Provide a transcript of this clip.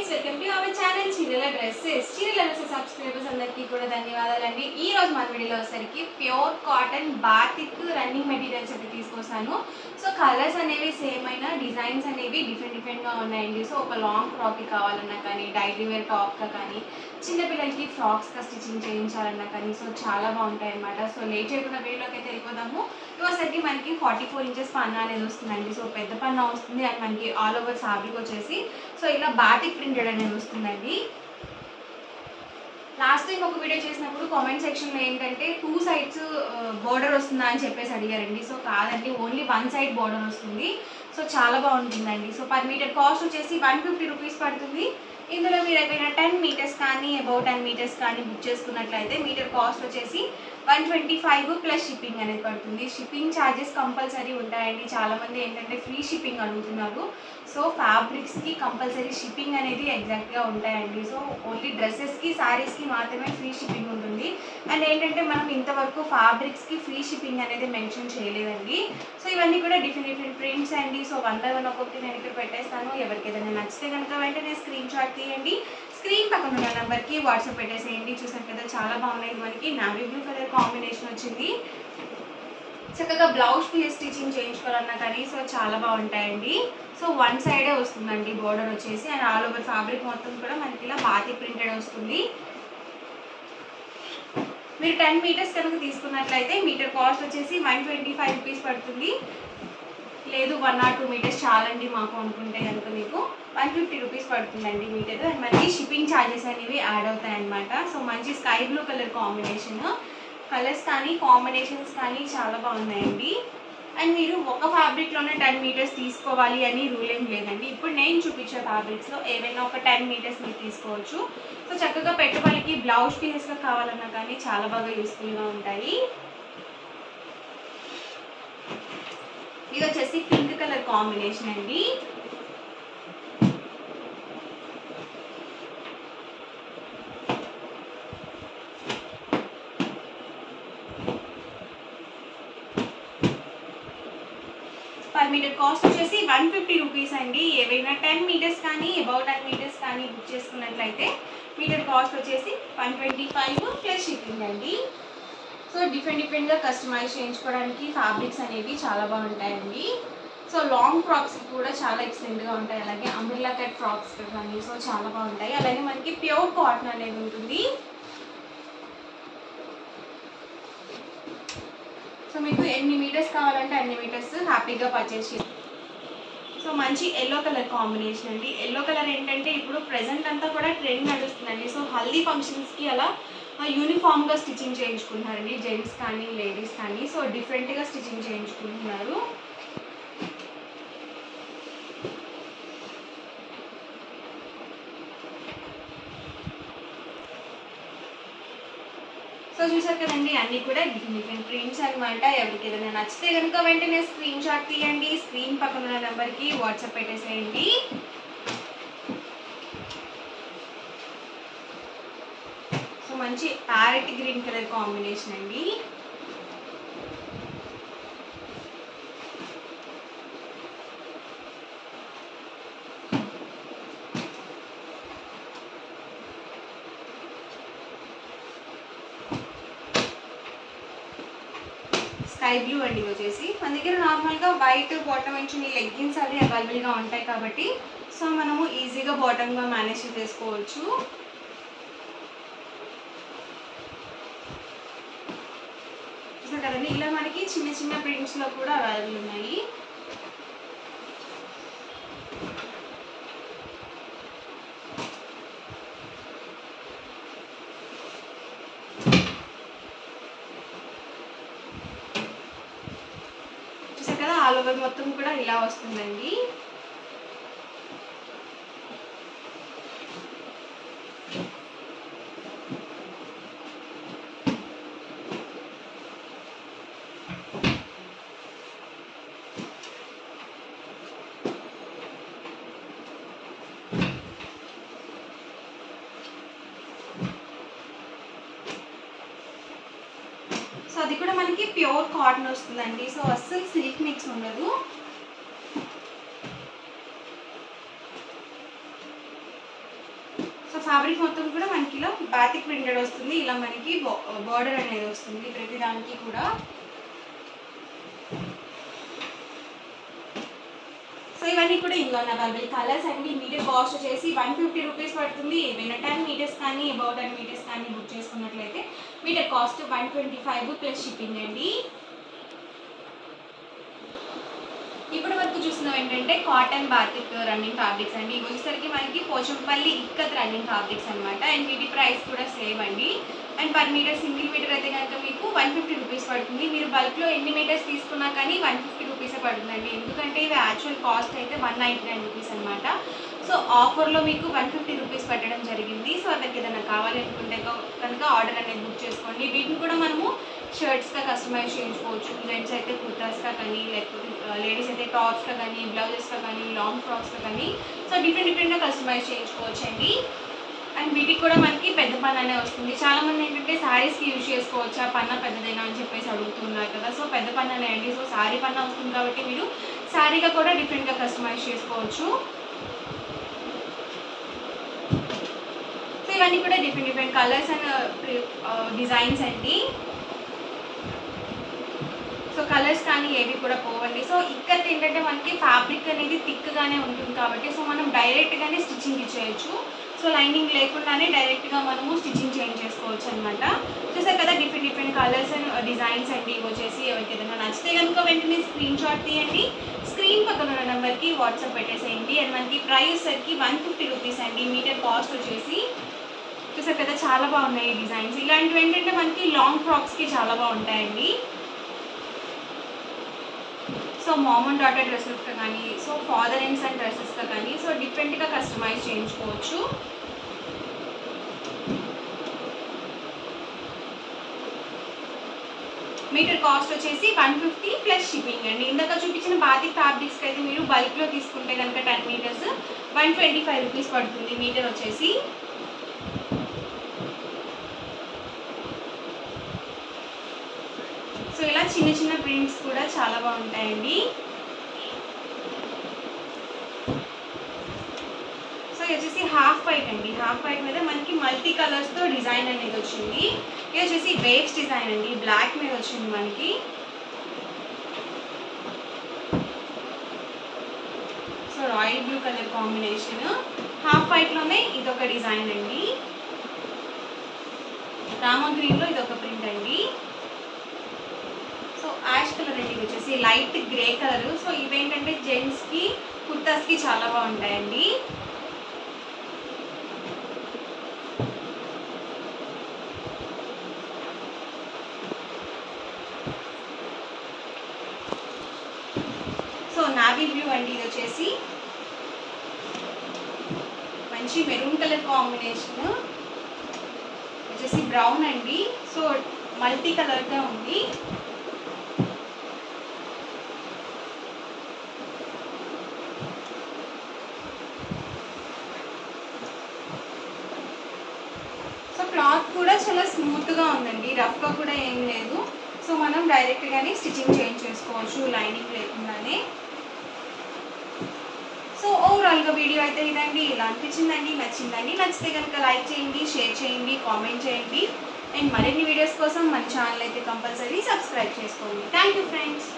Friends, welcome to our channel చీరల dresses. చీరల dresses subscribers అందరికీ కూడా ధన్యవాదాలండి. ఈ రోజు మన వీడియోలో వచ్చేసరికి pure cotton batik running materials అయితే తీసుకొస్తాను. సో కలర్స్ అనేవి సేమ్ అయినా డిజైన్స్ అనేవి డిఫరెంట్గా ఉన్నాయండి. సో ఒక లాంగ్ ఫ్రాక్కి కావాలన్నా కానీ, డైలీ వేర్ టాప్గా కానీ, చిన్నపిల్లలకి ఫ్రాక్స్గా స్టిచ్చింగ్ చేయించాలన్నా కానీ సో చాలా బాగుంటాయి అన్నమాట. సో లేట్ చేయకుండా వీడియోలోకి అయితే వెళ్ళిపోదాము. ఇవసరికి మనకి 44 ఇంచెస్ పన్నా అనేది వస్తుందండి. సో పెద్ద పన్నా వస్తుంది అండ్ మనకి ఆల్ ఓవర్ ఫ్యాబ్రిక్ వచ్చేసి సో ఇలా బాటిక్ ప్రింటెడ్ అనేది వస్తుందండి. లాస్ట్ టైం ఒక వీడియో చేసినప్పుడు కామెంట్ సెక్షన్లో ఏంటంటే 2 sides బోర్డర్ వస్తుందా అని చెప్పేసి అడిగారండి. సో కాదండి, ఓన్లీ 1 side బోర్డర్ వస్తుంది. సో చాలా బాగుంటుందండి. సో పర్ మీటర్ కాస్ట్ వచ్చేసి 150 రూపీస్ పడుతుంది. ఇందులో మీరు ఏదైనా 10 meters కానీ అబౌట్ 10 meters కానీ బుక్ చేసుకున్నట్లయితే మీటర్ కాస్ట్ వచ్చేసి 125 ప్లస్ షిప్పింగ్ అనేది పడుతుంది. షిప్పింగ్ ఛార్జెస్ కంపల్సరీ ఉంటాయండి. చాలామంది ఏంటంటే ఫ్రీ షిప్పింగ్ అడుగుతున్నారు. సో ఫ్యాబ్రిక్స్కి కంపల్సరీ షిప్పింగ్ అనేది ఎగ్జాక్ట్గా ఉంటాయండి. సో ఓన్లీ డ్రెస్సెస్కి, శారీస్కి మాత్రమే ఫ్రీ షిప్పింగ్ ఉంటుంది. అండ్ ఏంటంటే మనం ఇంతవరకు ఫ్యాబ్రిక్స్కి ఫ్రీ షిప్పింగ్ అనేది మెన్షన్ చేయలేదండి. సో ఇవన్నీ కూడా డిఫరెంట్ ప్రింట్స్ అండి. సో 1 by 1 ఒక్కొక్కటి నేను ఇక్కడ పెట్టేస్తాను. ఎవరికి ఏదైనా నచ్చితే కనుక వెంటనే స్క్రీన్ షాట్ తీయండి. స్క్రీన్ పక్కన ఉన్న నెంబర్కి వాట్సాప్ పెట్టేసేయండి. చూసారు కదా, చాలా బాగున్నాయి. మనకి నావీ బ్లూ కలర్ కాంబినేషన్ వచ్చింది. చక్కగా బ్లౌజ్ పీస్ స్టిచ్చింగ్ చేయించుకోవాలన్నా కానీ సో చాలా బాగుంటాయండి. సో 1 side వస్తుందండి బోర్డర్ వచ్చేసి. అండ్ ఆల్ ఓవర్ ఫ్యాబ్రిక్ మొత్తం కూడా మనకి ఇలా బాతిక్ ప్రింటెడ్ వస్తుంది. మీరు 10 meters కనుక తీసుకున్నట్లయితే మీటర్ కాస్ట్ వచ్చేసి 125 రూపీస్ పడుతుంది. లేదు 1 or 2 meters చాలండి మాకు అనుకుంటే కనుక మీకు 150 రూపీస్ పడుతుందండి మీటర్. అండ్ మనకి షిప్పింగ్ ఛార్జెస్ అనేవి యాడ్ అవుతాయి అన్నమాట. సో మంచి sky blue colour combination, colours కానీ కాంబినేషన్స్ కానీ చాలా బాగున్నాయండి. అండ్ మీరు ఒక ఫ్యాబ్రిక్లోనే 10 meters తీసుకోవాలి అని రూల్ ఏం లేదండి. ఇప్పుడు నేను చూపించే ఫ్యాబ్రిక్స్లో ఏవైనా ఒక 10 meters మీరు తీసుకోవచ్చు. సో చక్కగా పెట్టుబడికి బ్లౌజ్ పీసెస్గా కావాలన్నా కానీ చాలా బాగా యూస్ఫుల్గా ఉంటాయి. ఇది వచ్చేసి పింక్ కలర్ కాంబినేషన్ అండి. పర్ మీటర్ కాస్ట్ వచ్చేసి 150 రూపీస్ అండి. ఏవైనా 10 meters కానీ అబౌట్ 10 meters కానీ బుక్ చేసుకున్నట్లయితే మీటర్ కాస్ట్ వచ్చేసి 125 ప్లస్ షిప్పింగ్ అండి. సో డిఫరెంట్గా కస్టమైజ్ చేయించుకోవడానికి ఫ్యాబ్రిక్స్ అనేవి చాలా బాగుంటాయండి. సో లాంగ్ ఫ్రాక్స్కి కూడా చాలా ఎక్సలెంట్గా ఉంటాయి. అలాగే అంబ్రెల్లా కట్ ఫ్రాక్స్ కానీ సో చాలా బాగుంటాయి. అలాగే మనకి ప్యూర్ కాటన్ అనేది ఉంటుంది. సో మీకు ఎన్ని మీటర్స్ కావాలంటే అన్ని మీటర్స్ హ్యాపీగా పర్చేస్ చేయండి. సో మంచి ఎల్లో కలర్ కాంబినేషన్ అండి. ఎల్లో కలర్ ఏంటంటే ఇప్పుడు ప్రెజెంట్ అంతా కూడా ట్రెండ్ నడుస్తుందండి. సో హల్దీ ఫంక్షన్స్కి అలా యూనిఫామ్గా స్టిచ్చింగ్ చేయించుకుంటున్నారండి, జెంట్స్ కానీ లేడీస్ కానీ. సో డిఫరెంట్గా స్టిచ్చింగ్ చేయించుకుంటున్నారు. సో చూసారు కదండి, అన్నీ కూడా డిఫరెంట్ ప్రింట్స్ అనమాట. ఎవరికి ఏదైనా నచ్చితే కనుక వెంటనే స్క్రీన్ షాట్ తీయండి. స్క్రీన్ పక్కన ఉన్న నెంబర్కి వాట్సాప్ పెట్టేసేయండి. సో మంచి ప్యారెట్ గ్రీన్ కలర్ కాంబినేషన్ అండి. స్కై బ్లూ అండి వచ్చేసి. మన దగ్గర నార్మల్గా వైట్ బాటమ్ వచ్చి లెగ్గిన్స్ అవి అవైలబుల్గా ఉంటాయి కాబట్టి సో మనము ఈజీగా బాటమ్గా మేనేజ్ చేసుకోవచ్చు. చూసారు కదండి, ఇలా మనకి చిన్న చిన్న ప్రింట్స్లో కూడా అవైలబుల్ ఉన్నాయి. కదా, ఆల్ ఓవర్ మొత్తం కూడా ఇలా వస్తుందండి. సో అది కూడా మనకి ప్యూర్ కాటన్ వస్తుందండి. సో అస్సలు సిల్క్ మిక్స్ ఉండదు. ఫ్యాబ్రిక్ మొత్తం కూడా మనకి ఇలా బాతిక్ ప్రింటెడ్ వస్తుంది. ఇలా మనకి బార్డర్ అనేది వస్తుంది ప్రతి దానికి కూడా. సో ఇవన్నీ కూడా ఇందులో అవైలబుల్ కలర్స్ అండి. మీటర్ కాస్ట్ వచ్చేసి 150 రూపీస్ పడుతుంది. ఏమైనా 10 మీటర్స్ కానీ అబౌట్ 10 మీటర్స్ కానీ బుక్ చేసుకున్నట్లయితే మీటర్ కాస్ట్ 125 ప్లస్ షిప్పింగ్ అండి. ఇప్పుడు వరకు చూసినవి ఏంటంటే కాటన్ బాతిక్ రన్నింగ్ ఫ్యాబ్రిక్స్ అండి. ఇవి వచ్చేసరికి మనకి పోచంపల్లి ఇక్కత్ రన్నింగ్ ఫ్యాబ్రిక్స్ అనమాట. అండ్ వీటి ప్రైస్ కూడా సేమ్ అండి. And per metre single metre అయితే కనుక మీకు 150 రూపీస్ పడుతుంది. మీరు బల్క్లో ఎన్ని మీటర్స్ తీసుకున్నా కానీ 150 రూపీసే పడుతుందండి. ఎందుకంటే ఇవి యాక్చువల్ కాస్ట్ అయితే 199 రూపీస్ అనమాట. సో ఆఫర్లో మీకు 150 రూపీస్ పెట్టడం జరిగింది. సో ఎవరికి ఏదైనా కావాలి అనుకుంటే కనుక ఆర్డర్ అనేది బుక్ చేసుకోండి. వీటిని కూడా మనము షర్ట్స్గా కస్టమైజ్ చేయించుకోవచ్చు. జెంట్స్ అయితే కుర్తాస్గా కానీ, లేకపోతే లేడీస్ అయితే టాప్స్గా కానీ, బ్లౌజెస్గా కానీ, లాంగ్ ఫ్రాక్స్గా కానీ, సో డిఫరెంట్గా కస్టమైజ్ చేయించుకోవచ్చు అండి. అండ్ వీటికి కూడా మనకి పెద్ద పన్న అనే వస్తుంది. చాలామంది ఏంటంటే శారీస్కి యూజ్ చేసుకోవచ్చు, ఆ పన్న పెద్దదైనా అని చెప్పేసి అడుగుతున్నారు కదా. సో పెద్ద పన్ననే అండి. సో శారీ పన్న వస్తుంది కాబట్టి మీరు శారీగా కూడా డిఫరెంట్గా కస్టమైజ్ చేసుకోవచ్చు. సో ఇవన్నీ కూడా డిఫరెంట్ కలర్స్ అండ్ డిజైన్స్ అండి. సో కలర్స్ కానీ ఏవి కూడా పోవండి. సో ఇక్కడ ఏంటంటే మనకి ఫ్యాబ్రిక్ అనేది థిక్గానే ఉంటుంది కాబట్టి సో మనం డైరెక్ట్గానే స్టిచ్చింగ్ ఇచ్చేయచ్చు. సో లైనింగ్ లేకుండానే డైరెక్ట్గా మనము స్టిచ్చింగ్ చేంజ్ చేసుకోవచ్చు అనమాట. చూసారు కదా డిఫరెంట్ కలర్స్ అండ్ డిజైన్స్ అండి. ఇవి వచ్చేసి ఎవరికి ఏదైనా నచ్చితే కనుక వెంటనే స్క్రీన్ షాట్ తీయండి. స్క్రీన్ పక్కన ఉన్న నెంబర్కి వాట్సాప్ పెట్టేసేయండి. అండ్ మనకి ప్రైస్ సరికి 150 రూపీస్ అండి. మీటర్ కాస్ట్ వచ్చేసి చూసారు కదా చాలా బాగున్నాయి ఈ డిజైన్స్. ఇలాంటివి ఏంటంటే మనకి లాంగ్ ఫ్రాక్స్కి చాలా బాగుంటాయండి. సో మామ్ అండ్ డాటర్ డ్రెస్సెస్గా కానీ, సో ఫాదర్ అండ్ సన్ డ్రెస్సెస్గా కానీ, సో డిఫరెంట్గా కస్టమైజ్ చేయించుకోవచ్చు. మీటర్ కాస్ట్ వచ్చేసి 150 ప్లస్ షిప్పింగ్ అండి. ఇందాక చూపించిన బాతిక్ ఫ్యాబ్రిక్స్కి అయితే మీరు బల్క్లో తీసుకుంటే కనుక 10 మీటర్స్ 125 రూపీస్ పడుతుంది మీటర్ వచ్చేసి. సో ఇలా చిన్న ప్రింట్స్ కూడా చాలా బాగుంటాయండి. సో ఇది వచ్చేసి హాఫ్ వైట్ అండి. హాఫ్ వైట్ మీద మనకి మల్టీ కలర్స్తో డిజైన్ అనేది వచ్చింది. ఇది వచ్చేసి వేవ్స్ డిజైన్ అండి. బ్లాక్ మీద వచ్చింది మనకి. So royal blue colour combination. Half వైట్లోనే ఇదొక డిజైన్ అండి. రామ గ్రీన్లో ఇదొక ప్రింట్ అండి. సో యాష్ కలర్ అండి వచ్చేసి లైట్ గ్రే కలర్. సో ఇవేంటంటే జెంట్స్కి కుర్తాస్కి చాలా బాగుంటాయండి. సో నావీ బ్లూ అండి. ఇది వచ్చేసి మంచి మెరూన్ కలర్ కాంబినేషన్. వచ్చేసి బ్రౌన్ అండి. సో మల్టీ కలర్గా ఉంది. క్లాత్ కూడా చాలా స్మూత్గా ఉందండి. రఫ్గా కూడా ఏం లేదు. సో మనం డైరెక్ట్గానే స్టిచ్చింగ్ చేంజ్ చేసుకోవచ్చు లైనింగ్ లేకుండానే. సో ఓవరాల్గా వీడియో అయితే ఇదండి. ఇలా అనిపించిందండి, నచ్చిందండి. నచ్చితే కనుక లైక్ చేయండి, షేర్ చేయండి, కామెంట్ చేయండి. అండ్ మరిన్ని వీడియోస్ కోసం మన ఛానల్ అయితే కంపల్సరీ సబ్స్క్రైబ్ చేసుకోండి. Thank you friends.